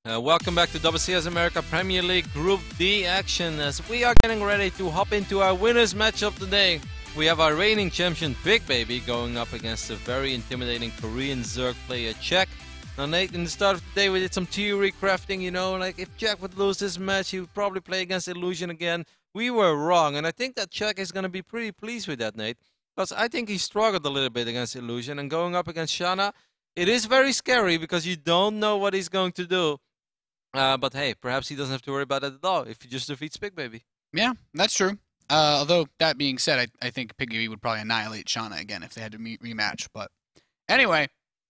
Welcome back to WCS America Premier League Group D action as we are getting ready to hop into our winners matchup today. We have our reigning champion Pigbaby going up against a very intimidating Korean Zerg player Czech. Now Nate, in the start of the day we did some theory crafting, you know, like if Czech would lose this match he would probably play against Illusion again. We were wrong, and I think that Czech is going to be pretty pleased with that, Nate. Because I think he struggled a little bit against Illusion, and going up against Shana, it is very scary because you don't know what he's going to do. But hey, perhaps he doesn't have to worry about it at all if he just defeats Pigbaby. Yeah, that's true. Although, that being said, I think Pigbaby would probably annihilate Shana again if they had to rematch. But anyway,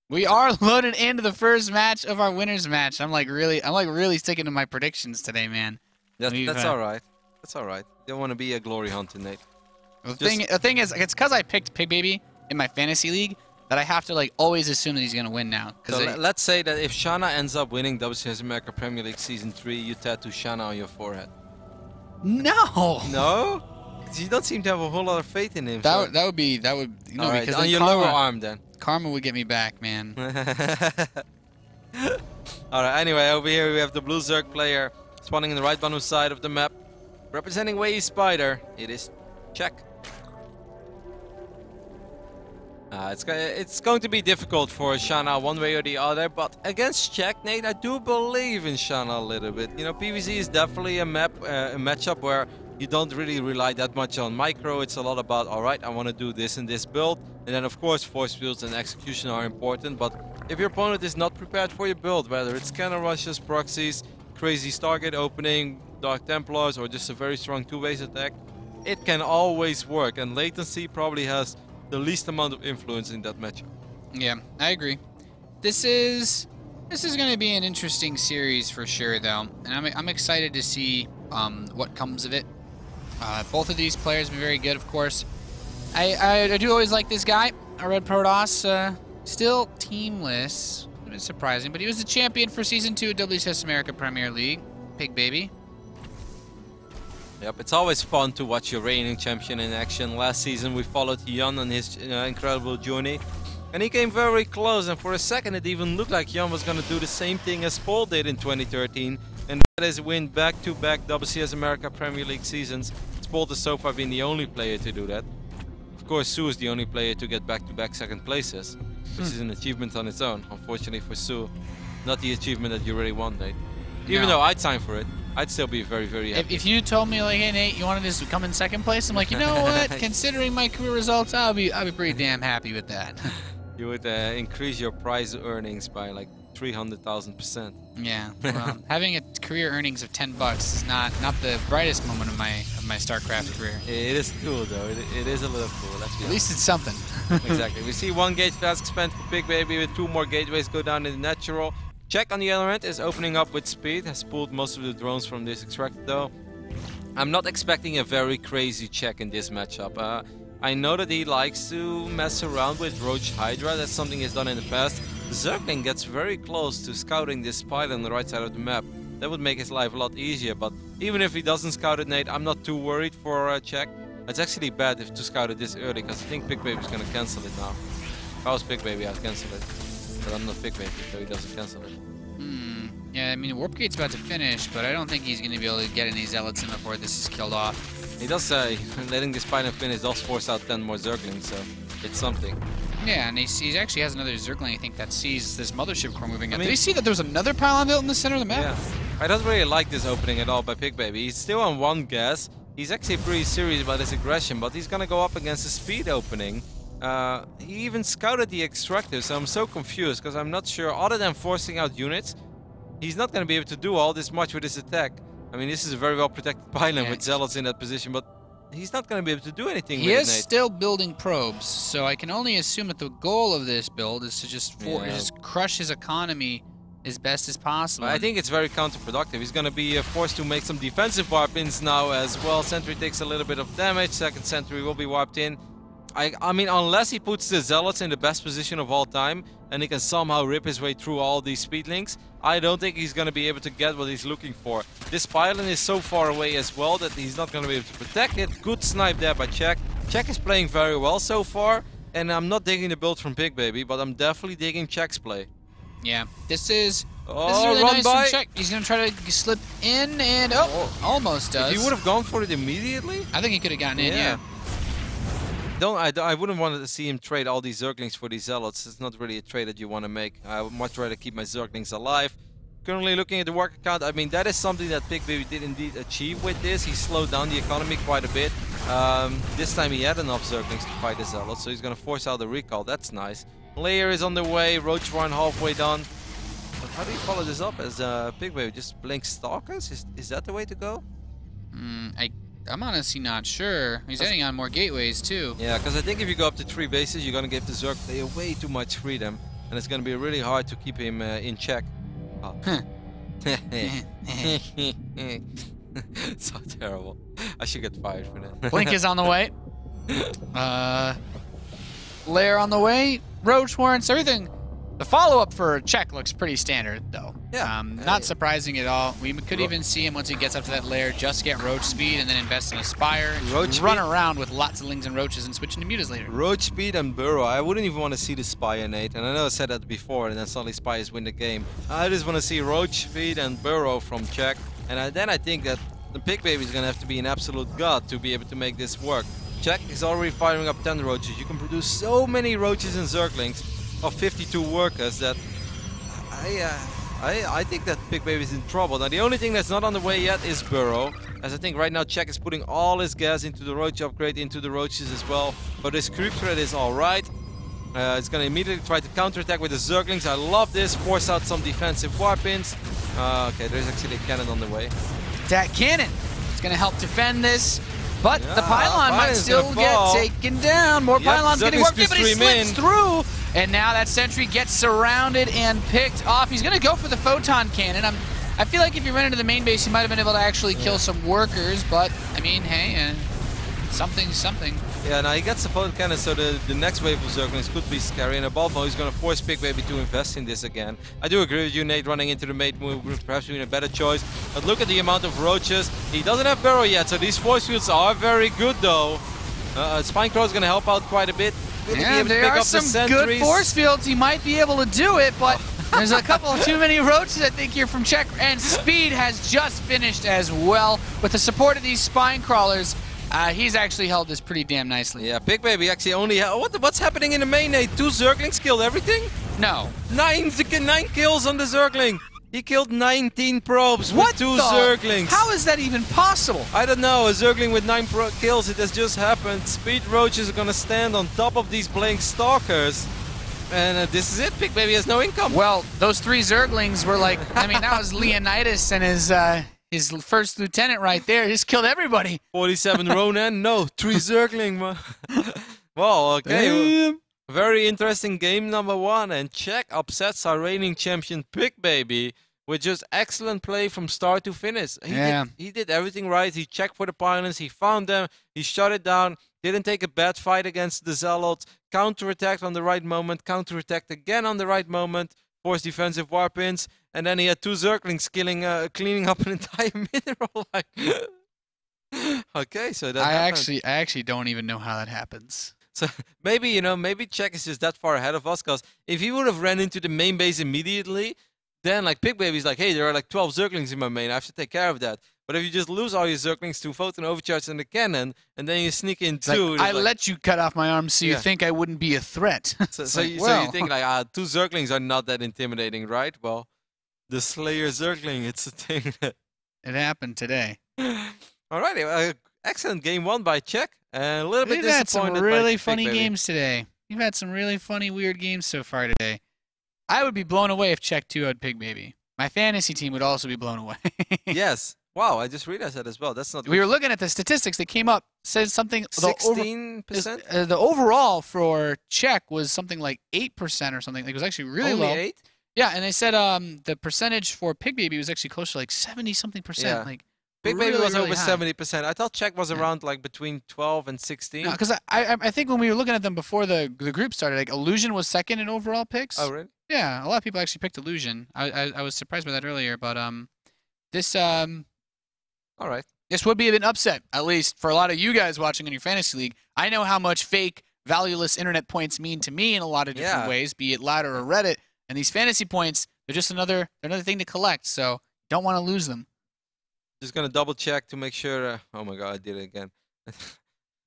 we are loaded into the first match of our winners match. I'm like really sticking to my predictions today, man. That's all right. That's all right. You don't want to be a glory hunter, Nate. The thing is, it's because I picked Pigbaby in my fantasy league that I have to like always assume that he's gonna win now. So let's say that if Shana ends up winning WCS America Premier League Season 3, you tattoo Shana on your forehead. No. No? You don't seem to have a whole lot of faith in him. That would you know, all right, because on your lower arm then. Karma would get me back, man. Alright, anyway, over here we have the blue Zerg player spawning in the right bottom side of the map. Representing Way Spider, it is Czech. It's going to be difficult for Shana one way or the other, but against Czech, Nate, I do believe in Shana a little bit. You know, PvZ is definitely a matchup where you don't really rely that much on micro. It's a lot about, alright, I want to do this and this build. And then, of course, force fields and execution are important, but if your opponent is not prepared for your build, whether it's cannon rushes, proxies, crazy Stargate opening, Dark Templars, or just a very strong two-ways attack, it can always work, and latency probably has the least amount of influence in that matchup. Yeah, I agree. This is going to be an interesting series for sure, though, and I'm excited to see what comes of it. Both of these players have been very good, of course. I do always like this guy, Red Protoss, still teamless. A bit surprising, but he was the champion for Season 2 of WCS America Premier League, Pigbaby. Yep, it's always fun to watch your reigning champion in action. Last season we followed Jan on his incredible journey, and he came very close, and for a second it even looked like Jan was going to do the same thing as Paul did in 2013, and that is win back-to-back WCS America Premier League seasons. Paul has so far been the only player to do that. Of course, Sue is the only player to get back-to-back second places, which is an achievement on its own. Unfortunately for Sue, not the achievement that you really want, Nate. Even though I'd sign for it, I'd still be very, very happy. If you told me, like, hey, Nate, you wanted to come in second place, I'm like, you know what? Considering my career results, I'll be pretty damn happy with that. You would increase your prize earnings by like 300,000%. Yeah, well, having a career earnings of $10 is not the brightest moment of my StarCraft career. It is cool though. It is a little cool. Let's be honest. At least it's something. Exactly. We see one gate task spent for Pigbaby with 2 more gateways go down in the natural. Czech on the other end is opening up with speed. Has pulled most of the drones from this extractor though. I'm not expecting a very crazy Czech in this matchup. I know that he likes to mess around with Roach Hydra. That's something he's done in the past. Zergling gets very close to scouting this pilot on the right side of the map. That would make his life a lot easier, but even if he doesn't scout it, Nate, I'm not too worried for Czech. It's actually bad to scout it this early, because I think Pigbaby's going to cancel it now. If I was Pigbaby, I'd cancel it. But I'm not Pigbaby, so he doesn't cancel it. Yeah, I mean, Warp Gate's about to finish, but I don't think he's going to be able to get any Zealots in before this is killed off. He does say letting this pilot finish does force out 10 more Zerglings, so it's something. Yeah, and he actually has another Zergling, I think, that sees this mothership core moving in. Did he see that there was another pylon built in the center of the map? Yeah. I don't really like this opening at all by Pigbaby. He's still on 1 gas. He's actually pretty serious about his aggression, but he's gonna go up against the speed opening. He even scouted the extractor, so I'm so confused, because I'm not sure, other than forcing out units, he's not gonna be able to do all this much with his attack. I mean, this is a very well protected pylon with Zealots in that position, but he's not going to be able to do anything with it, Nate. He is still building probes, so I can only assume that the goal of this build is to just crush his economy as best as possible. I think it's very counterproductive. He's going to be forced to make some defensive warp-ins now as well. Sentry takes a little bit of damage. Second Sentry will be warped in. I mean, unless he puts the Zealots in the best position of all time and he can somehow rip his way through all these speed links, I don't think he's going to be able to get what he's looking for. This pylon is so far away as well that he's not going to be able to protect it. Good snipe there by Czech. Czech is playing very well so far, and I'm not digging the build from Pigbaby, but I'm definitely digging Czech's play. Yeah, this is Oh, really run nice by. from Czech. He's going to try to slip in, and almost does. If he would have gone for it immediately, I think he could have gotten in, yeah. I wouldn't want to see him trade all these Zerglings for these Zealots. It's not really a trade that you want to make. I would much rather keep my Zerglings alive. Currently looking at the worker count, I mean, that is something that Pigbaby did indeed achieve with this. He slowed down the economy quite a bit. This time he had enough Zerglings to fight the Zealots, so he's going to force out the recall. That's nice. Layer is on the way, Roach Warren halfway done. But how do you follow this up as Pigbaby? Just blink Stalkers? Is that the way to go? I'm honestly not sure. He's adding on more gateways too. Yeah, because I think if you go up to 3 bases, you're going to give the Zerg player way too much freedom. And it's going to be really hard to keep him in check. Oh. So terrible. I should get fired for that. Blink is on the way. Lair on the way. Roach warrants everything. The follow-up for Czech looks pretty standard, though. Yeah. Not surprising at all. We could even see him once he gets up to that lair, just get Roach speed and then invest in a Spire. Run around with lots of Lings and Roaches and switch into Mutas later. Roach speed and Burrow. I wouldn't even want to see the Spire, Nate. And I know I said that before, and then suddenly Spires win the game. I just want to see Roach speed and Burrow from Czech. And then I think that the Pigbaby is going to have to be an absolute god to be able to make this work. Czech is already firing up 10 Roaches. You can produce so many Roaches and Zerglings of 52 workers that I think that Pigbaby is in trouble. Now the only thing that's not on the way yet is Burrow, as I think right now Czech is putting all his gas into the Roach upgrade, into the Roaches as well. But this creep threat is alright. It's going to immediately try to counterattack with the Zerglings. I love this. Force out some defensive weapons. Okay, there's actually a cannon on the way. That cannon is going to help defend this. But the pylon might still get taken down. More pylons getting worked in, but he slips through. And now that sentry gets surrounded and picked off. He's going to go for the photon cannon. I feel like if you ran into the main base, you might have been able to actually kill some workers. But, I mean, hey, something's something. Yeah, now he gets the photon cannon, so the next wave of Zerglings could be scary. And above all, he's going to force Pigbaby to invest in this again. I do agree with you, Nate, running into the mate move would perhaps been a better choice. But look at the amount of Roaches. He doesn't have Burrow yet, so these force fields are very good, though. Spinecrow is going to help out quite a bit. Yeah, there are some good force fields. He might be able to do it, but there's a couple of too many Roaches, I think, here from Czech. And Speed has just finished as well. With the support of these Spine Crawlers, he's actually held this pretty damn nicely. Yeah, Pigbaby actually only... What's happening in the main, Nate? 2 Zerglings killed everything? No. 9 kills on the Zergling. He killed 19 probes with 2 Zerglings. How is that even possible? I don't know. A Zergling with 9 kills. It has just happened. Speed Roaches are going to stand on top of these Blink Stalkers. And this is it. Pigbaby has no income. Well, those 3 Zerglings were like... I mean, that was Leonidas and his first lieutenant right there. He just killed everybody. 47 Ronan. No, 3 Zergling. Well, okay. Damn. Very interesting game number 1, and Czech upsets our reigning champion Pigbaby with just excellent play from start to finish. He did everything right. He checked for the pylons, he found them, he shut it down, didn't take a bad fight against the Zealots, counterattacked on the right moment, counterattacked again on the right moment, forced defensive warpins, and then he had 2 Zerglings cleaning up an entire mineral line. Okay, so that I actually don't even know how that happens. So maybe, maybe Czech is just that far ahead of us, because if he would have ran into the main base immediately, then like Pigbaby's like, hey, there are like 12 Zerglings in my main, I have to take care of that. But if you just lose all your Zerglings to Photon Overcharge and the cannon, and then you sneak in 2... I let you cut off my arms so you think I wouldn't be a threat. So you think like, 2 Zerglings are not that intimidating, right? Well, the Slayer Zergling, it's a thing that... It happened today. Alrighty, excellent game 1 by Czech. A little bit disappointed. We've had some really funny games today. We've had some really funny, weird games so far today. I would be blown away if Czech 2-0'd Pigbaby. My fantasy team would also be blown away. Yes. Wow, I just realized that as well. That's not. We were looking at the statistics that came up. Said something. 16%. The overall for Czech was something like 8% or something. It was actually really low. 8? Yeah, and they said the percentage for Pigbaby was actually close to like 70-something percent. Yeah. Like. Pigbaby was really over high. 70%. I thought Czech was around like between 12 and 16. No, because I think when we were looking at them before the group started, like Illusion was second in overall picks. Oh, really? Yeah, a lot of people actually picked Illusion. I was surprised by that earlier, but this all right. This would be an upset, at least for a lot of you guys watching in your fantasy league. I know how much fake, valueless internet points mean to me in a lot of different ways, be it ladder or Reddit. And these fantasy points, they're just another thing to collect, so don't want to lose them. Just gonna double check to make sure. Oh my god, I did it again.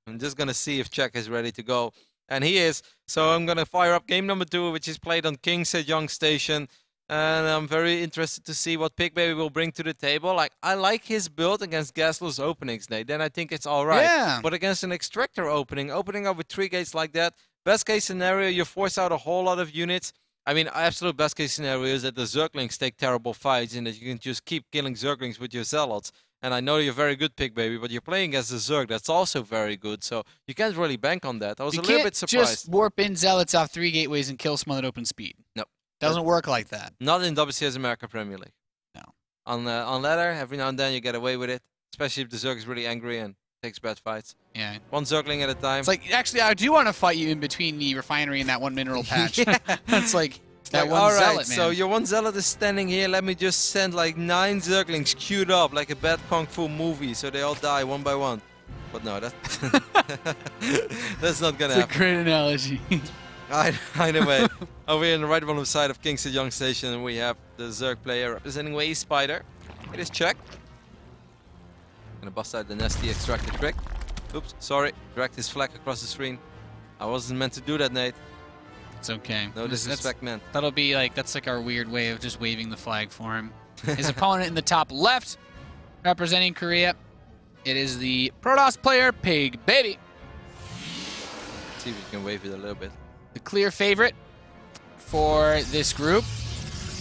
I'm just gonna see if Czech is ready to go, and he is. So I'm gonna fire up game number 2, which is played on King Sejong Station, and I'm very interested to see what Pigbaby will bring to the table. Like, I like his build against gasless openings, Nate. Then I think it's all right. Yeah. But against an extractor opening up with 3 gates like that, best case scenario, you force out a whole lot of units. I mean, absolute best case scenario is that the Zerglings take terrible fights and that you can just keep killing Zerglings with your Zealots. And I know you're very good, Pigbaby, but you're playing as a Zerg that's also very good, so you can't really bank on that. I was a little bit surprised. You can't just warp in Zealots off 3 gateways and kill someone at open speed. No. Doesn't work like that. Not in WCS America Premier League. No. On ladder, every now and then you get away with it, especially if the Zerg is really angry and takes bad fights. Yeah. 1 Zergling at a time. It's like, actually, I do want to fight you in between the refinery and that 1 mineral patch. Yeah. That's like... That one all right, zealot, man. so your 1 zealot is standing here. Let me just send like 9 Zerglings queued up like a bad Kung Fu movie, so they all die one by one. But no, that's not gonna happen. It's a great analogy. Either way, over here on the right bottom side of King Sejong Station, we have the Zerg player representing Wave Spider. It is Czech. Gonna bust out the nasty extractor trick. Oops, sorry, dragged his flag across the screen. I wasn't meant to do that, Nate. It's okay. No disrespect, man. That'll be like, that's like our weird way of just waving the flag for him. His opponent in the top left, representing Korea, it is the Protoss player, Pigbaby. See if we can wave it a little bit. The clear favorite for this group,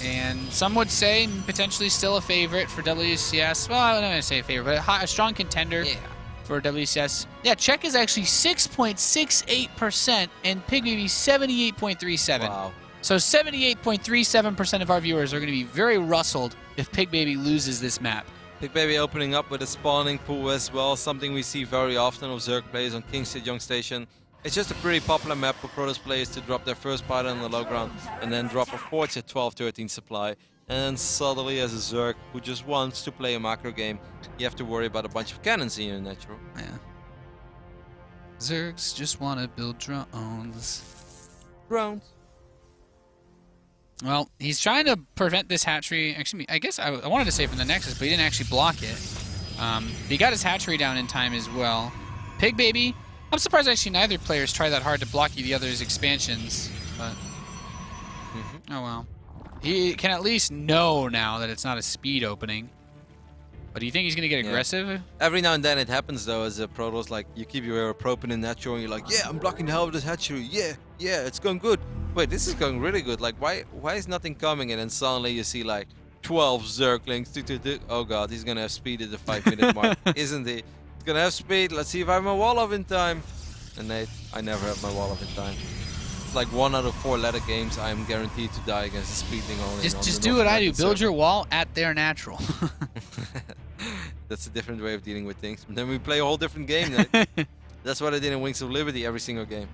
and some would say potentially still a favorite for WCS. Well, I'm not going to say a favorite, but a strong contender. Yeah. For WCS. Yeah, Czech is actually 6.68% and Pigbaby 78.37. Wow. So 78.37% of our viewers are going to be very rustled if Pigbaby loses this map. Pigbaby opening up with a spawning pool as well, something we see very often of Zerg players on King Sejong Station. It's just a pretty popular map for Protoss players to drop their first pilot on the low ground and then drop a forge at 12-13 supply. And suddenly, as a Zerg who just wants to play a macro game, you have to worry about a bunch of cannons in your natural. Yeah. Zergs just want to build drones. Drones. Well, he's trying to prevent this hatchery. Actually, I guess I wanted to say from the Nexus, but he didn't actually block it. He got his hatchery down in time as well. Pigbaby, I'm surprised actually neither players try that hard to block the other's expansions, but oh well. He can at least know now that it's not a speed opening. But do you think he's going to get aggressive? Every now and then it happens, though, as a Protoss. Like, you keep your probe in natural, and you're like, yeah, I'm blocking the hell of this hatchery. Yeah, it's going good. Wait, this is going really good. Like, why is nothing coming? And then suddenly you see, like, 12 Zerglings. Oh, God, he's going to have speed at the 5-minute mark, isn't he? He's going to have speed. Let's see if I have my wall off in time. And Nate, I never have my wall off in time. Like 1 out of 4 ladder games, I am guaranteed to die against a speeding only. Just do what I do. Build your wall at their natural. That's a different way of dealing with things. And then we play a whole different game. That's what I did in Wings of Liberty every single game.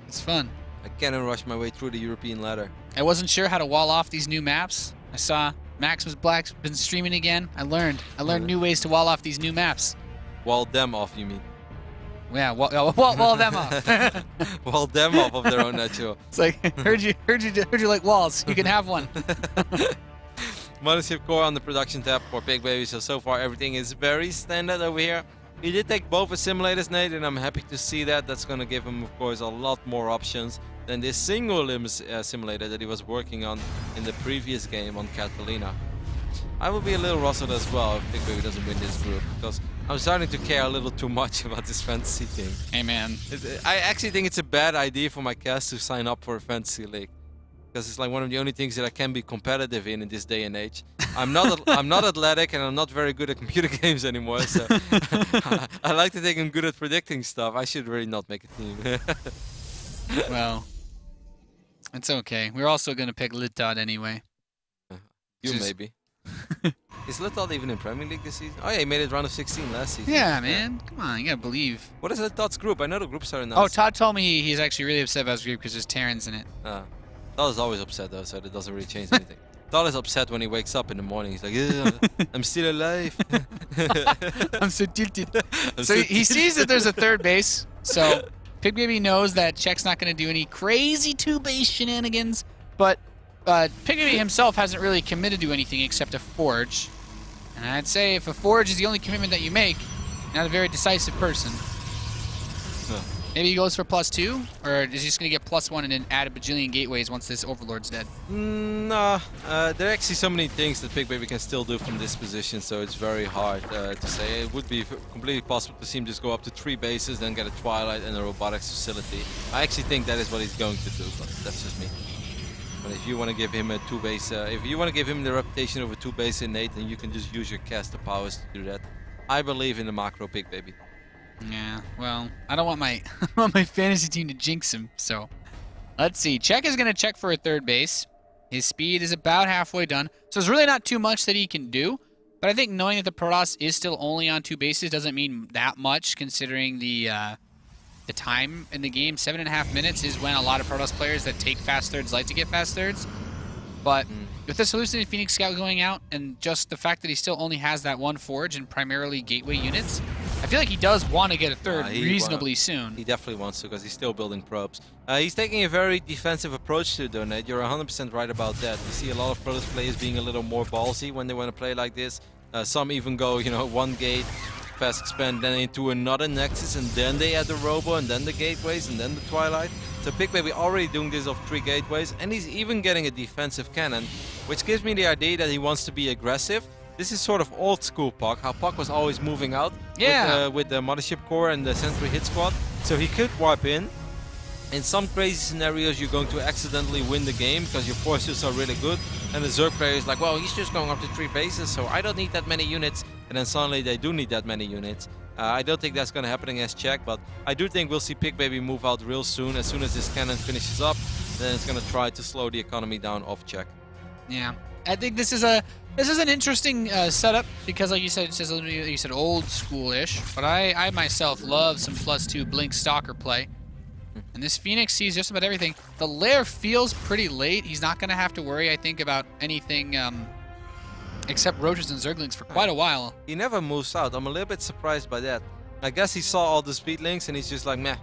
It's fun. I cannon rush my way through the European ladder. I wasn't sure how to wall off these new maps. I saw Max was Black's been streaming again. I learned new ways to wall off these new maps. Wall them off, you mean? Yeah, wall them off. Wall them off of their own natural. It's like, heard you like walls. You can have one. Mothership core on the production tab for Pigbaby. So far everything is very standard over here. He did take both simulators, Nate, and I'm happy to see that. That's going to give him, of course, a lot more options than this single limb simulator that he was working on in the previous game on Catalina. I will be a little rustled as well if Pigbaby doesn't win this group, because I'm starting to care a little too much about this fantasy thing. Hey, man. I actually think it's a bad idea for my cast to sign up for a fantasy league, because it's like one of the only things that I can be competitive in this day and age. I'm not athletic, and I'm not very good at computer games anymore, so I like to think I'm good at predicting stuff. I should really not make a team. Well, it's okay. We're also going to pick Litad anyway. Maybe. Is Litad even in Premier League this season? Oh yeah, he made it round of 16 last season. Yeah, man. Come on, you gotta believe. What is Litad's group? I know the groups are announced. Oh, Todd told me he's actually really upset about his group because there's Terrans in it. Todd is always upset though, so that doesn't really change anything. Todd is upset when he wakes up in the morning. He's like, I'm still alive. I'm so tilted. He sees that there's a third base, so Pigbaby knows that Czech's not going to do any crazy 2-base shenanigans, but Pigbaby himself hasn't really committed to anything except a forge. And I'd say if a forge is the only commitment that you make, you're not a very decisive person. Huh. Maybe he goes for +2, or is he just going to get +1 and then add a bajillion gateways once this Overlord's dead? Nah, there are actually so many things that Pigbaby can still do from this position, so it's very hard to say. It would be completely possible to see him just go up to 3 bases, then get a Twilight and a Robotics facility. I actually think that is what he's going to do, but that's just me. But if you want to give him a 2-base, if you want to give him the reputation of a 2-base innate, then you can just use your caster powers to do that. I believe in the macro Pigbaby. Yeah, well, I don't want my fantasy team to jinx him, so let's see. Czech is going to check for a 3rd base. His speed is about halfway done, so there's really not too much that he can do. But I think knowing that the Protoss is still only on 2 bases doesn't mean that much, considering the time in the game. 7.5 minutes is when a lot of Protoss players that take fast thirds like to get fast thirds. But with this Hallucinated Phoenix Scout going out, and just the fact that he still only has that 1 forge and primarily gateway units, I feel like he does want to get a 3rd reasonably soon. He definitely wants to, because he's still building probes. He's taking a very defensive approach to Donate. You're 100% right about that. You see a lot of Protoss players being a little more ballsy when they want to play like this. Some even go, you know, 1 gate, fast expand, then into another Nexus, and then they add the Robo, and then the gateways, and then the Twilight. So Pigbaby already doing this off 3 gateways, and he's even getting a defensive cannon, which gives me the idea that he wants to be aggressive. This is sort of old school Puck, how Puck was always moving out with the Mothership Core and the Sentry Hit Squad. So he could warp in. In some crazy scenarios, you're going to accidentally win the game because your forces are really good. And the Zerg player is like, well, he's just going up to 3 bases, so I don't need that many units. And then suddenly they do need that many units. I don't think that's going to happen against Czech, but I do think we'll see Pigbaby move out real soon. As soon as this cannon finishes up, then it's going to try to slow the economy down off Czech. Yeah, I think this is an interesting setup because, like you said, you said old school-ish. But I myself love some +2 Blink Stalker play, and this Phoenix sees just about everything. The lair feels pretty late. He's not going to have to worry, I think, about anything except Roaches and Zerglings for quite a while. He never moves out. I'm a little bit surprised by that. I guess he saw all the speed links and he's just like, meh,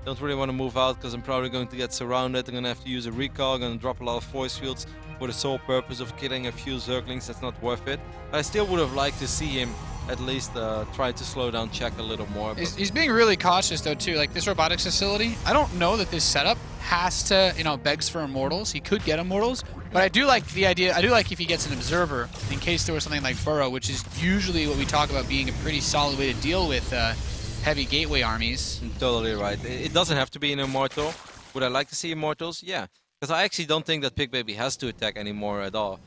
don't really want to move out because I'm probably going to get surrounded. I'm going to have to use a recall. I'm going to drop a lot of force fields for the sole purpose of killing a few Zerglings. That's not worth it. But I still would have liked to see him at least try to slow down Czech a little more. He's being really cautious though too. Like this robotics facility, I don't know that this setup has to, you know, begs for Immortals. He could get Immortals, but I do like the idea. I do like if he gets an Observer in case there was something like Burrow, which is usually what we talk about being a pretty solid way to deal with heavy gateway armies. Totally right. It doesn't have to be an Immortal. Would I like to see Immortals? Yeah. Because I actually don't think that Pigbaby has to attack anymore at all.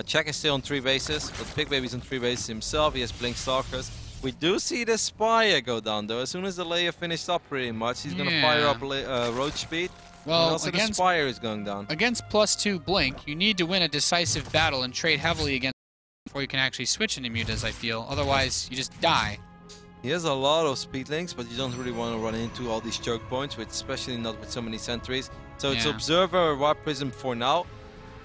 Czech is still on 3 bases, but Pigbaby's on 3 bases himself. He has Blink Stalkers. We do see the Spire go down though. As soon as the layer finished up pretty much, he's going to fire up Roach Speed. Well, and also the Spire is going down. Against +2 Blink, you need to win a decisive battle and trade heavily against before you can actually switch into mutas, I feel. Otherwise, you just die. He has a lot of speed links, but you don't really want to run into all these choke points, especially not with so many sentries. So it's Observer or Warp Prism for now.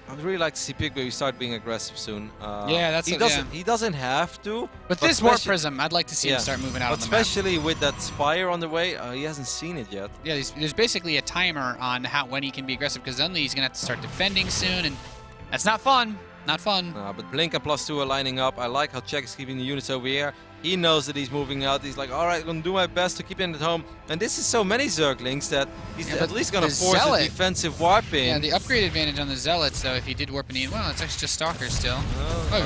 I'd really like to see Pigbaby start being aggressive soon. Yeah, that's he doesn't have to. But this Warp Prism, I'd like to see him start moving out on the map. Especially with that Spire on the way, he hasn't seen it yet. Yeah, there's basically a timer on when he can be aggressive, because suddenly he's going to have to start defending soon, and that's not fun. Not fun. But Blink and +2 are lining up. I like how Czech is keeping the units over here. He knows that he's moving out. He's like, all right, I'm going to do my best to keep him at home. And this is so many Zerglings that he's at least going to force a defensive warp in. Yeah, the upgrade advantage on the Zealots, though, if he did warp in, well, it's actually just Stalkers still.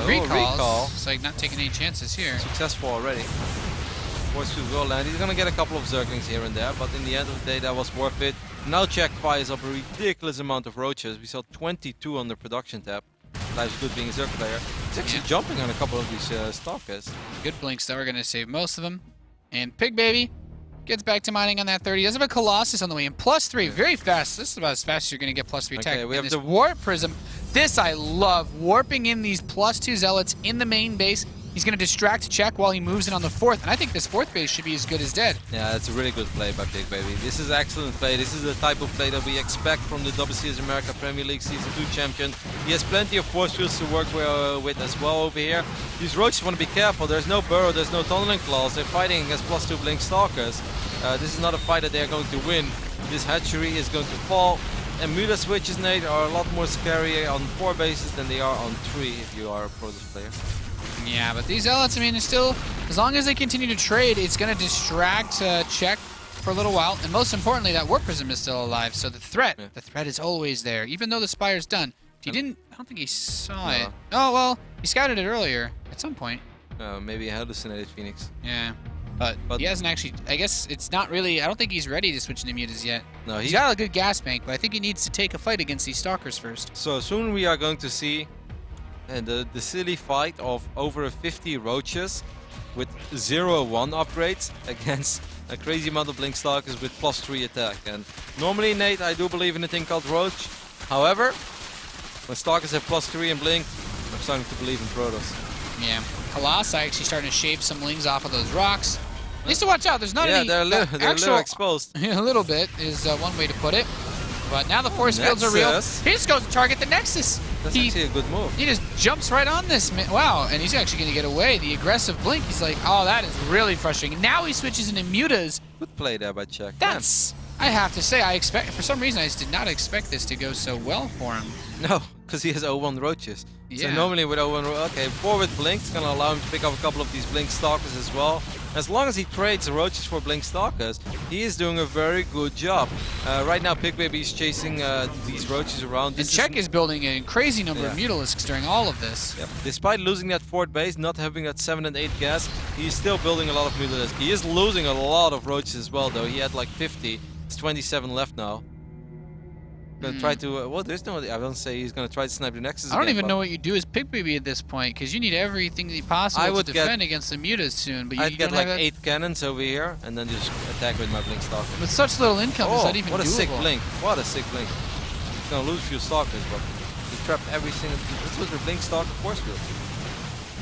Recall. It's like not taking any chances here. Successful already. Force field will land. He's going to get a couple of Zerglings here and there, but in the end of the day, that was worth it. Now Czech fires up a ridiculous amount of Roaches. We saw 22 on the production tab. Life's good being a Zerg player. He's actually jumping on a couple of these Stalkers. Good blinks though, we're going to save most of them. And Pigbaby gets back to mining on that 30. He does have a Colossus on the way in. +3, very fast. This is about as fast as you're going to get +3 tech. Okay, we have the Warp Prism. This I love. Warping in these +2 Zealots in the main base. He's going to distract Czech while he moves in on the 4th. And I think this 4th base should be as good as dead. Yeah, that's a really good play by Pigbaby. This is excellent play. This is the type of play that we expect from the WCS America Premier League Season 2 champion. He has plenty of force fields to work with as well over here. These Roaches want to be careful. There's no Burrow, there's no Tunneling Claws. They're fighting against +2 Blink Stalkers. This is not a fight that they're going to win. This hatchery is going to fall. and Muta switches, Nate, are a lot more scary on 4 bases than they are on 3 if you are a Protoss player. Yeah, but these Zealots, I mean, it's still, as long as they continue to trade, it's going to distract Czech for a little while. And most importantly, that Warp Prism is still alive. So the threat is always there, even though the Spire's done. He didn't, I don't think he saw it. Oh, well, he scouted it earlier at some point. Maybe a hallucinated Phoenix. Yeah. But he hasn't actually, I guess it's not really, I don't think he's ready to switch into mutas yet. No, he's got a good gas bank, but I think he needs to take a fight against these Stalkers first. So soon we are going to see the silly fight of over 50 Roaches with 0-1 upgrades against a crazy amount of Blink Stalkers with +3 attack. And normally, Nate, I do believe in a thing called Roach. However, when Stalkers have +3 and Blink, I'm starting to believe in Protoss. Yeah. Colossi actually starting to shape some lings off of those rocks. Needs to watch out. There's not any. They're a little exposed. A little bit is one way to put it. But now the force fields are real. He just goes to target the Nexus. That's actually a good move. He just jumps right on this. Wow, and he's actually going to get away. The aggressive blink. He's like, oh, that is really frustrating. Now he switches into mutas. Good play there by Czech. That's. I have to say, for some reason, I just did not expect this to go so well for him. No, because he has 0-1 Roaches. Yeah. So normally with 0-1, okay, forward Blink, it's going to allow him to pick up a couple of these Blink Stalkers as well. As long as he trades the Roaches for Blink Stalkers, he is doing a very good job. Right now, Pigbaby is chasing these Roaches around. And Czech is building a crazy number of Mutalisks during all of this. Yep. Despite losing that 4th base, not having that 7 and 8 gas, he's still building a lot of Mutalisks. He is losing a lot of Roaches as well, though. He had like 50. There's 27 left now. Gonna try to, well, there's no, I don't say he's gonna try to snipe the Nexus I don't even know what you do as Pigbaby at this point, because you need everything possible to defend against the mutas soon. But I'd get like 8 cannons over here, and then just attack with my Blink Stalker. With such little income, is that even doable? What a sick Blink. What a sick Blink. He's gonna lose a few Stalkers, but he trapped every single, this was the Blink Stalker force field.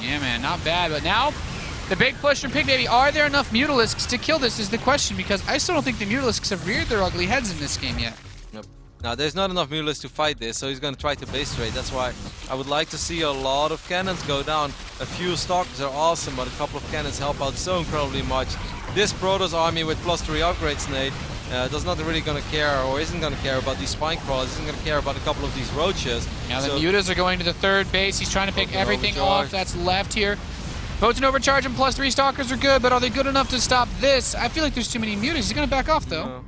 Yeah, man, not bad. But now, the big push from Pigbaby, are there enough Mutalisks to kill this is the question, because I still don't think the Mutalisks have reared their ugly heads in this game yet. Nope. Now, there's not enough Mutalisks to fight this, so he's going to try to base trade. That's why I would like to see a lot of cannons go down. A few Stalkers are awesome, but a couple of cannons help out so incredibly much. This Protoss army with +3 upgrades, Nate, does not really going to care, or isn't going to care about these Spine Crawlers, isn't going to care about a couple of these Roaches. Now the mutas are going to the 3rd base. He's trying to pick everything off that's left here. Potent Overcharge and +3 Stalkers are good, but are they good enough to stop this? I feel like there's too many mutas. He's going to back off, though. No.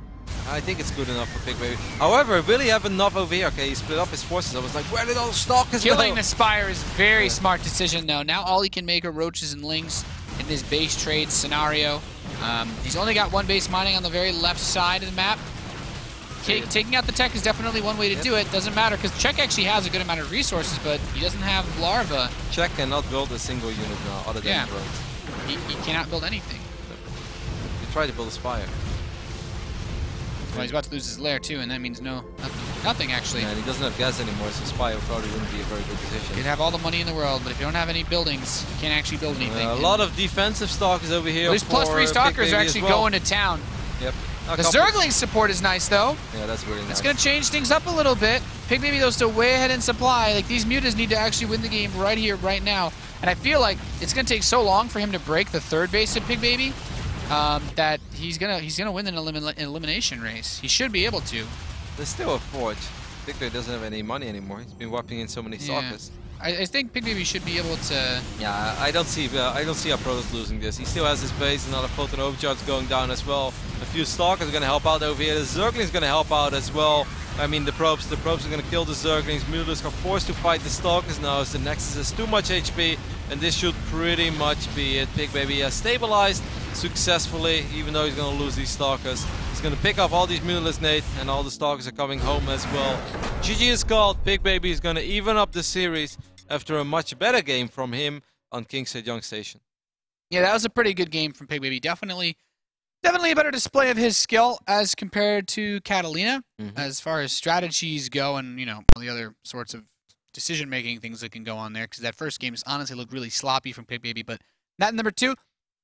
I think it's good enough for Pigbaby. However, will he have enough over here? Okay, he split up his forces. I was like, where did all the Stalkers go? Killing the Spire is a very smart decision, though. Now all he can make are Roaches and Lings in this base trade scenario. He's only got 1 base mining on the very left side of the map. Taking out the tech is definitely one way to do it. Doesn't matter, because Czech actually has a good amount of resources, but he doesn't have Larva. Czech cannot build a single unit now, other than drones. He cannot build anything. He tried to build a Spire. Well, he's about to lose his lair too, and that means nothing actually. And he doesn't have gas anymore, so Spire probably wouldn't be a very good position. You'd have all the money in the world, but if you don't have any buildings, you can't actually build anything. A lot of defensive Stalkers over here. These +3 Stalkers are actually going to town. Yep. The Zergling support is nice, though. Yeah, that's really nice. It's going to change things up a little bit. Pigbaby, though, still way ahead in supply. Like, these mutas need to actually win the game right here, right now. And I feel like it's going to take so long for him to break the 3rd base of Pigbaby that he's gonna win an elimination race. He should be able to. There's still a Forge. Pigbaby doesn't have any money anymore. He's been wiping in so many Stalkers. I think Pigbaby should be able to. Yeah, I don't see how Protoss losing this. He still has his base. Another Photon Overcharge going down as well. A few Stalkers are going to help out over here. The Zergling's going to help out as well. I mean, the probes are going to kill the Zerglings. Mutalisks are forced to fight the Stalkers now, as the Nexus has too much HP, and this should pretty much be it. Pigbaby has stabilized successfully, even though he's going to lose these Stalkers. He's going to pick up all these Mutalisks, Nate, and all the Stalkers are coming home as well. GG is called. Pigbaby is going to even up the series after a much better game from him on King Sejong Station. Yeah, that was a pretty good game from Pigbaby. Definitely a better display of his skill as compared to Catalina, as far as strategies go, and all the other sorts of decision-making things that can go on there. Because that first game just honestly looked really sloppy from Pigbaby, but that number 2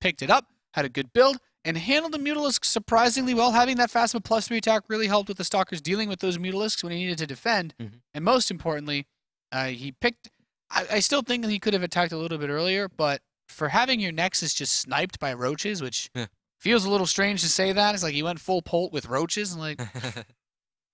picked it up, had a good build, and handled the Mutalisks surprisingly well. Having that fast of a +3 attack really helped with the Stalkers dealing with those Mutalisks when he needed to defend. And most importantly, he picked. I still think that he could have attacked a little bit earlier, but for having your Nexus just sniped by Roaches, which feels a little strange to say that. It's like he went full Polt with Roaches. Like,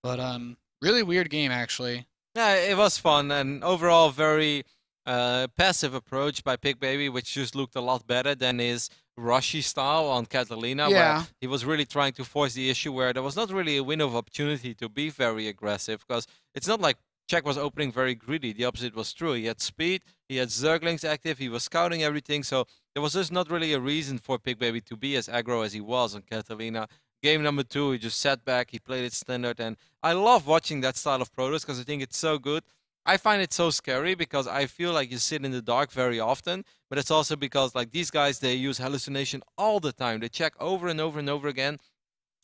but Really weird game, actually. Yeah, it was fun, and overall very passive approach by Pigbaby, which just looked a lot better than his rushy style on Catalina, where Yeah. he was really trying to force the issue where there was not really a window of opportunity to be very aggressive, because it's not like Czech was opening very greedy. The opposite was true. He had speed, he had Zerglings active, he was scouting everything, so there was just not really a reason for Pigbaby to be as aggro as he was on Catalina. Game number 2, he just sat back, he played it standard, and I love watching that style of Protoss because I think it's so good. I find it so scary because I feel like you sit in the dark very often, but it's also because like these guys, they use hallucination all the time. They check over and over and over again.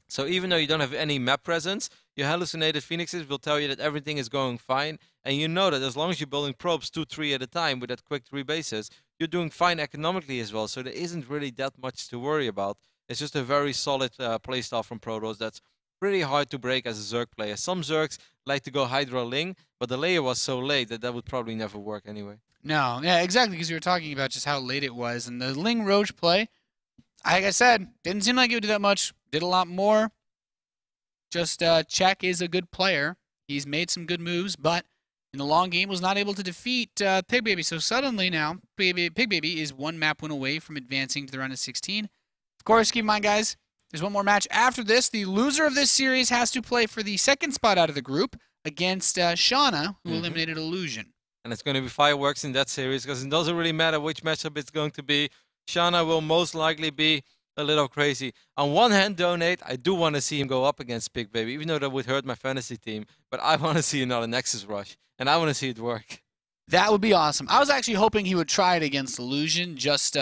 So even though you don't have any map presence, your hallucinated phoenixes will tell you that everything is going fine, and you know that as long as you're building probes 2, 3 at a time with that quick 3 bases, you're doing fine economically as well. So there isn't really that much to worry about. It's just a very solid playstyle from Protoss that's pretty hard to break as a Zerg player. Some Zergs like to go Hydra Ling, but the layer was so late that that would probably never work anyway. No, yeah, exactly, because we were talking about just how late it was. And the Ling Roach play, like I said, didn't seem like it would do that much. Did a lot more. Just Czech is a good player. He's made some good moves, but in the long game was not able to defeat Pigbaby. So suddenly now, Pigbaby is 1 map win away from advancing to the round of 16. Of course, keep in mind, guys, there's one more match after this. The loser of this series has to play for the 2nd spot out of the group against Shauna, who eliminated Illusion. And it's going to be fireworks in that series because it doesn't really matter which matchup it's going to be. Shauna will most likely be a little crazy. On one hand, Donate, I do want to see him go up against Pigbaby, even though that would hurt my fantasy team. But I want to see another Nexus Rush, and I want to see it work. That would be awesome. I was actually hoping he would try it against Illusion, just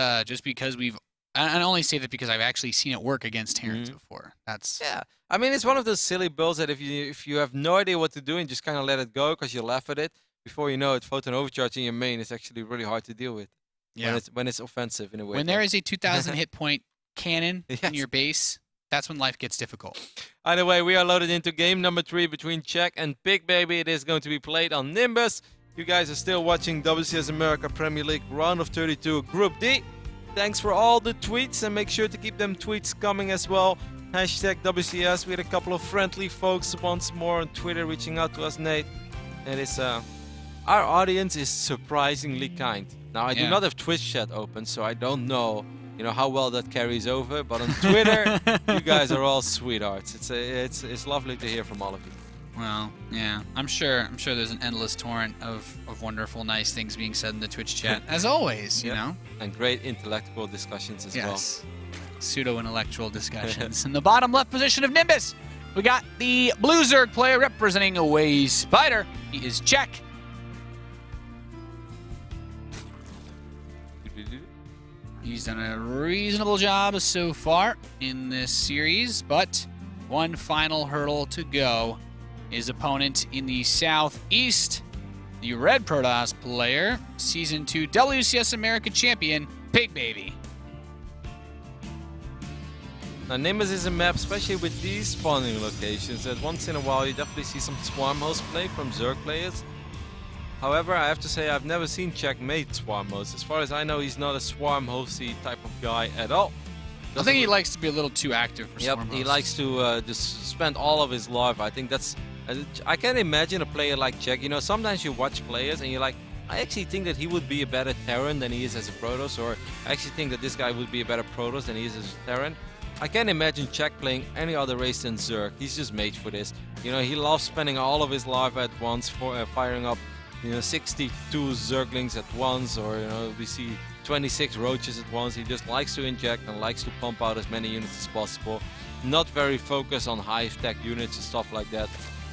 because we've. I only say that because I've actually seen it work against Terrans before. That's yeah. I mean, it's one of those silly builds that if you have no idea what to do and just kind of let it go because you laugh at it, before you know it, Photon Overcharge in your main is actually really hard to deal with. Yeah. When it's offensive in a way. When there is a 2,000 hit point cannon in your base, that's when life gets difficult. Either way, we are loaded into game number 3 between Czech and Pigbaby. It is going to be played on Nimbus. You guys are still watching WCS America Premier League Round of 32 Group D. Thanks for all the tweets, and make sure to keep them tweets coming as well. Hashtag WCS. We had a couple of friendly folks once more on Twitter reaching out to us, Nate. And it's our audience is surprisingly kind. Now I do not have Twitch chat open, so I don't know, how well that carries over. But on Twitter, you guys are all sweethearts. It's lovely to hear from all of you. Well, yeah, I'm sure there's an endless torrent of wonderful, nice things being said in the Twitch chat, as always, you know. And great intellectual discussions as well. Pseudo-intellectual discussions. In the bottom left position of Nimbus, we got the Blue Zerg player representing away Spider. He is Czech. He's done a reasonable job so far in this series, but one final hurdle to go. His opponent in the Southeast, the Red Protoss player, Season 2 WCS America Champion, Pigbaby. Now, Nimbus is a map, especially with these spawning locations, that once in a while you definitely see some Swarm host play from Zerg players. However, I have to say I've never seen Czech made Swarm host. As far as I know, he's not a Swarm hosty type of guy at all. I think he likes to be a little too active for Swarm host. He likes to just spend all of his life. I think that's... I can't imagine a player like Czech. Sometimes you watch players and you're like, I actually think that he would be a better Terran than he is as a Protoss, or I actually think that this guy would be a better Protoss than he is as a Terran. I can't imagine Czech playing any other race than Zerg. He's just made for this. He loves spending all of his life at once, for firing up 62 Zerglings at once, or we see 26 Roaches at once. He just likes to inject and likes to pump out as many units as possible. Not very focused on high-tech units and stuff like that.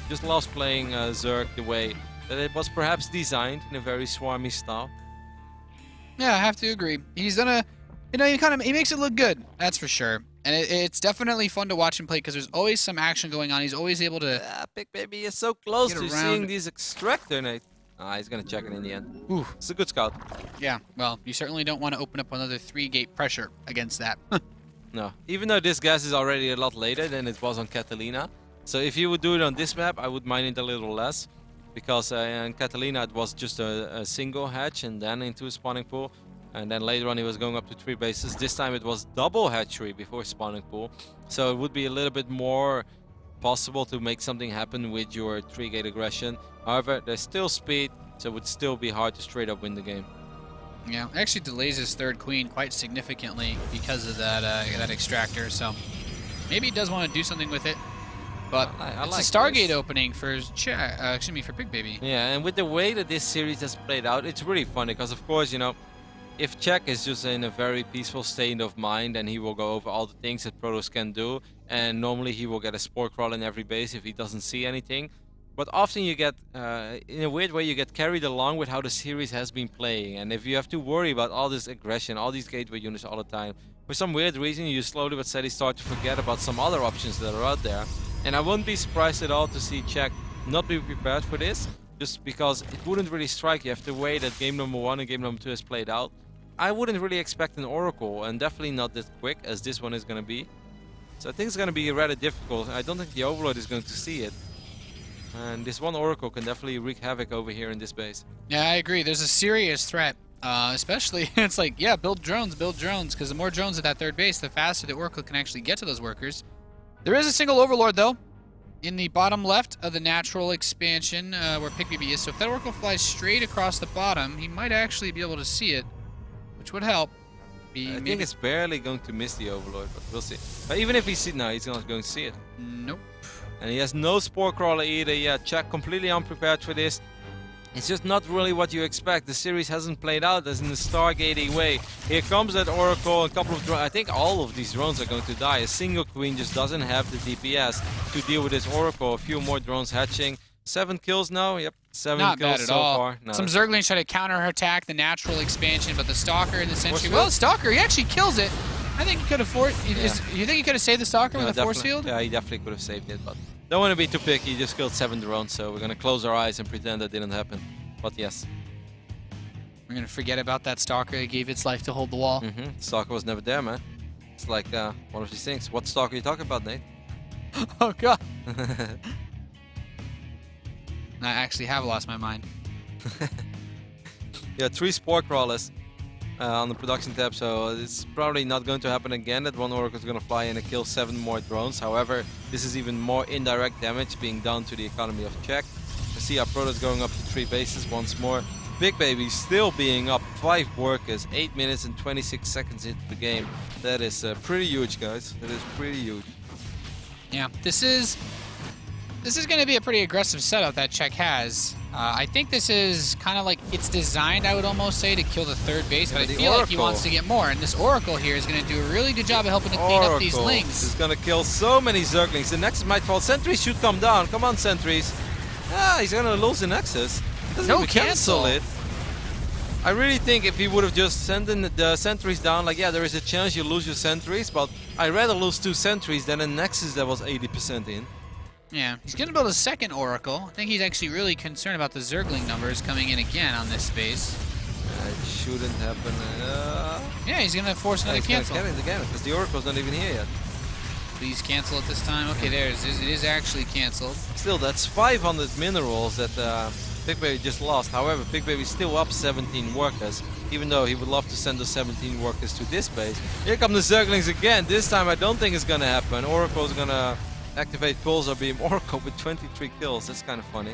Just loves playing Zerg the way that it was perhaps designed, in a very swarmy style. Yeah, I have to agree. He's done a, he makes it look good, that's for sure. And it's definitely fun to watch him play because there's always some action going on. He's always able to... Yeah, Pigbaby is so close to seeing these extractor, Nate. He's going to check it in the end. Ooh. It's a good scout. Yeah, well, you certainly don't want to open up another 3-gate pressure against that. No, even though this gas is already a lot later than it was on Catalina. So if you would do it on this map, I would mind it a little less. Because in Catalina it was just a single hatch and then into a spawning pool. And then later on he was going up to 3 bases. This time it was double hatchery before spawning pool. So it would be a little bit more possible to make something happen with your 3-gate aggression. However, there's still speed, so it would still be hard to straight up win the game. Yeah, it actually delays his third queen quite significantly because of that that extractor. So maybe he does want to do something with it. But I it's like a Stargate this. opening for for Pigbaby. Yeah, and with the way that this series has played out, it's really funny because, of course, you know, if Czech is just in a very peaceful state of mind, then he will go over all the things that Protoss can do, and normally he will get a spore crawl in every base if he doesn't see anything. But often you get, in a weird way, you get carried along with how the series has been playing, and if you have to worry about all this aggression, all these gateway units all the time, for some weird reason you slowly but steadily start to forget about some other options that are out there. And I wouldn't be surprised at all to see Czech not be prepared for this, just because it wouldn't really strike you after the way that game number 1 and game number 2 has played out. I wouldn't really expect an Oracle, and definitely not this quick as this one is going to be. So I think it's going to be rather difficult. I don't think the Overlord is going to see it. And this one Oracle can definitely wreak havoc over here in this base. Yeah, I agree. There's a serious threat. Especially, it's like, yeah, build drones, because the more drones at that third base, the faster the Oracle can actually get to those workers. There is a single Overlord, though, in the bottom left of the natural expansion where Pigbaby is. So if that Oracle flies straight across the bottom, he might actually be able to see it, which would help. I think it's barely going to miss the Overlord, but we'll see. But even if he sees it, no, he's not going to see it. Nope. And he has no Spore Crawler either. Yeah, Czech completely unprepared for this. It's just not really what you expect. The series hasn't played out as in the Stargate way. Here comes that Oracle, a couple of drones. I think all of these drones are going to die. A single queen just doesn't have the DPS to deal with this Oracle. A few more drones hatching. 7 kills now. Yep, 7 Not kills bad at so all. far. No, some Zerglings try to counter-attack the natural expansion, but the Stalker and the Sentry... Well, the Stalker, he actually kills it. I think he could have forced... You think he could have saved the Stalker with a force field? Yeah, he definitely could have saved it, but don't want to be too picky. He just killed 7 drones, so we're going to close our eyes and pretend that didn't happen. But yes. We're going to forget about that Stalker that gave its life to hold the wall. Stalker was never there, man. It's like one of these things. What Stalker are you talking about, Nate? Oh, God. I actually have lost my mind. Yeah, 3 Spore Crawlers on the production tab, so it's probably not going to happen again that one Oracle is going to fly in and kill 7 more drones. However, this is even more indirect damage being done to the economy of Czech. I see our Protoss going up to 3 bases once more. Pigbaby still being up 5 workers, 8 minutes and 26 seconds into the game. That is pretty huge, guys. That is pretty huge. Yeah, this is going to be a pretty aggressive setup that Czech has. I think this is kind of like it's designed, I would almost say, to kill the third base, but I feel like he wants to get more. And this Oracle here is going to do a really good job of helping to clean up these links. He's going to kill so many Zerglings. The Nexus might fall. Sentries should come down. Come on, Sentries. Ah, he's going to lose the Nexus. He doesn't even cancel it. I really think if he would have just sent in the Sentries down, like, yeah, there is a chance you lose your Sentries, but I'd rather lose 2 Sentries than a Nexus that was 80% in. Yeah, he's going to build a second Oracle. I think he's actually really concerned about the Zergling numbers coming in again on this space. It shouldn't happen. Yeah, he's going to force another cancel. He's going to get it again because the Oracle's not even here yet. Please cancel it this time. Okay, it is actually canceled. Still, that's 500 minerals that Pigbaby just lost. However, Pigbaby's still up 17 workers, even though he would love to send those 17 workers to this base. Here come the Zerglings again. This time I don't think it's going to happen. Oracle's going to activate Pulsar Beam. Oracle with 23 kills. That's kind of funny.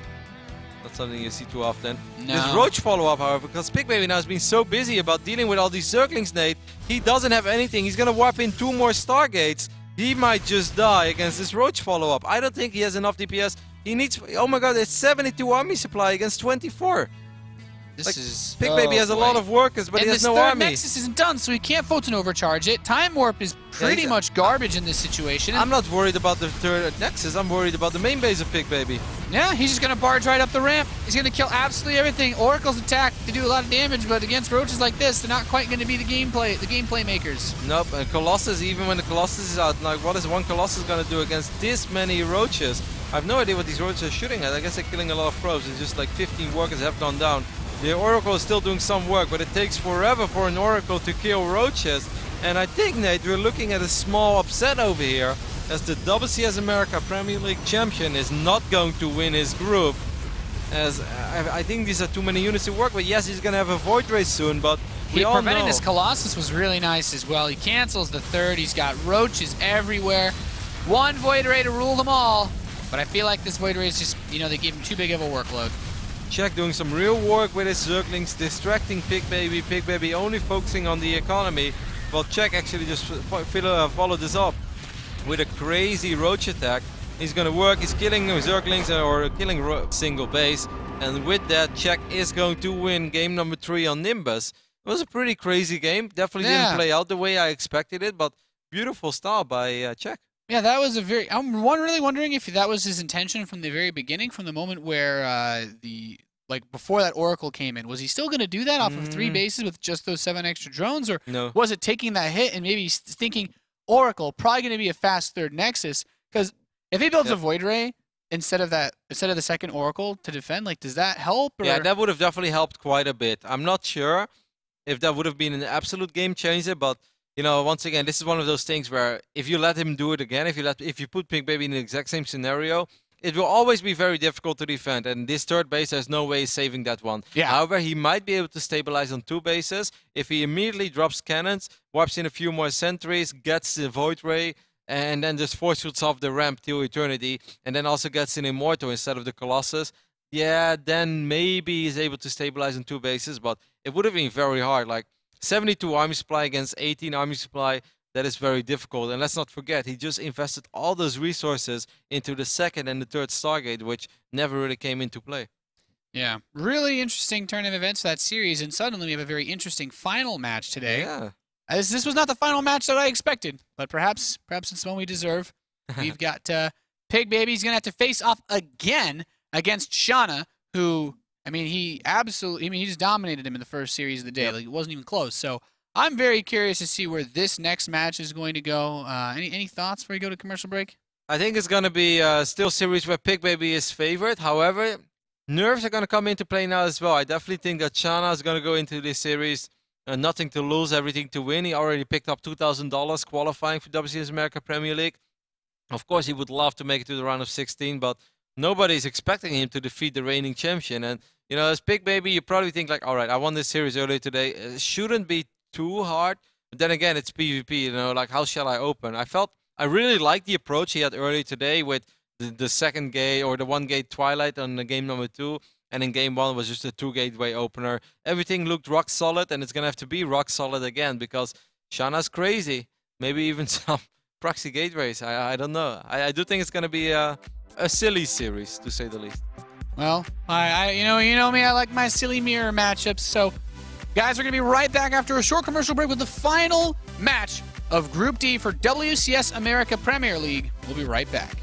Not something you see too often. No. This Roach follow-up, however, because Pigbaby now has been so busy about dealing with all these Zerglings, Nate, he doesn't have anything. He's going to warp in 2 more Stargates. He might just die against this Roach follow-up. I don't think he has enough DPS. He needs... Oh my god, it's 72 army supply against 24. This is... Pigbaby has a lot of workers, but he has no army. And this third Nexus isn't done, so he can't Photon overcharge it. Time Warp is pretty much garbage in this situation. I'm not worried about the third Nexus. I'm worried about the main base of Pigbaby. Yeah, he's just going to barge right up the ramp. He's going to kill absolutely everything. Oracle's attack to do a lot of damage, but against roaches like this, they're not quite going to be the gameplay makers. Nope, and Colossus, even when the Colossus is out, like, what is one Colossus going to do against this many roaches? I have no idea what these roaches are shooting at. I guess they're killing a lot of probes. It's just like 15 workers have gone down. The Oracle is still doing some work, but it takes forever for an Oracle to kill roaches. And I think, Nate, we're looking at a small upset over here, as the WCS America Premier League champion is not going to win his group. As I think these are too many units to work with. Yes, he's going to have a Void Ray soon, but we all know. Preventing this Colossus was really nice as well. He cancels the third. He's got roaches everywhere. 1 Void Ray to rule them all. But I feel like this Void Ray is just, you know, they gave him too big of a workload. Czech doing some real work with his Zerglings, distracting Pigbaby. Pigbaby only focusing on the economy. Well, Czech actually just followed this up with a crazy roach attack. He's gonna work, he's killing Zerglings or killing single base. And with that, Czech is going to win game number 3 on Nimbus. It was a pretty crazy game. Definitely didn't play out the way I expected it, but beautiful style by Czech. Yeah, that was a very... I'm really wondering if that was his intention from the very beginning, from the moment where before that Oracle came in. Was he still going to do that off of 3 bases with just those 7 extra drones? Or was it taking that hit and maybe thinking, Oracle, probably going to be a fast third Nexus? Because if he builds a Void Ray instead of the second Oracle to defend, like, does that help? Or? Yeah, that would have definitely helped quite a bit. I'm not sure if that would have been an absolute game changer, but you know, once again, this is one of those things where if you let him do it again, if you put Pigbaby in the exact same scenario, it will always be very difficult to defend. And this third base, there's no way saving that one. Yeah. However, he might be able to stabilize on 2 bases if he immediately drops cannons, wipes in a few more sentries, gets the Void Ray, and then just force shoots off the ramp till eternity, and then also gets an Immortal instead of the Colossus. Yeah, then maybe he's able to stabilize on 2 bases, but it would have been very hard. Like 72 army supply against 18 army supply, that is very difficult. And let's not forget, he just invested all those resources into the second and the third Stargate, which never really came into play. Yeah, really interesting turn of events to that series, and suddenly we have a very interesting final match today. Yeah. This was not the final match that I expected, but perhaps it's one we deserve. We've got Pigbaby's gonna have to face off again against Shauna, who, I mean, he just dominated him in the first series of the day. Like, it wasn't even close. So I'm very curious to see where this next match is going to go. Any thoughts before we go to commercial break? I think it's going to be still a series where Pigbaby is favored. However, nerves are going to come into play now as well. I definitely think that Shauna is going to go into this series nothing to lose, everything to win. He already picked up $2,000 qualifying for WCS America Premier League. Of course, he would love to make it to the round of 16, but nobody's expecting him to defeat the reigning champion. And, you know, as Pigbaby, you probably think like, all right, I won this series earlier today. It shouldn't be too hard. But then again, it's PvP, you know, like, how shall I open? I really liked the approach he had earlier today with the second gate or the 1-gate Twilight on the game number 2. And in game 1 was just a 2-gateway opener. Everything looked rock solid, and it's going to have to be rock solid again because Shana's crazy. Maybe even some proxy gateways. I don't know. I do think it's going to be a silly series, to say the least. Well, you know me, I like my silly mirror matchups. So, guys, we're going to be right back after a short commercial break with the final match of Group D for WCS America Premier League. We'll be right back.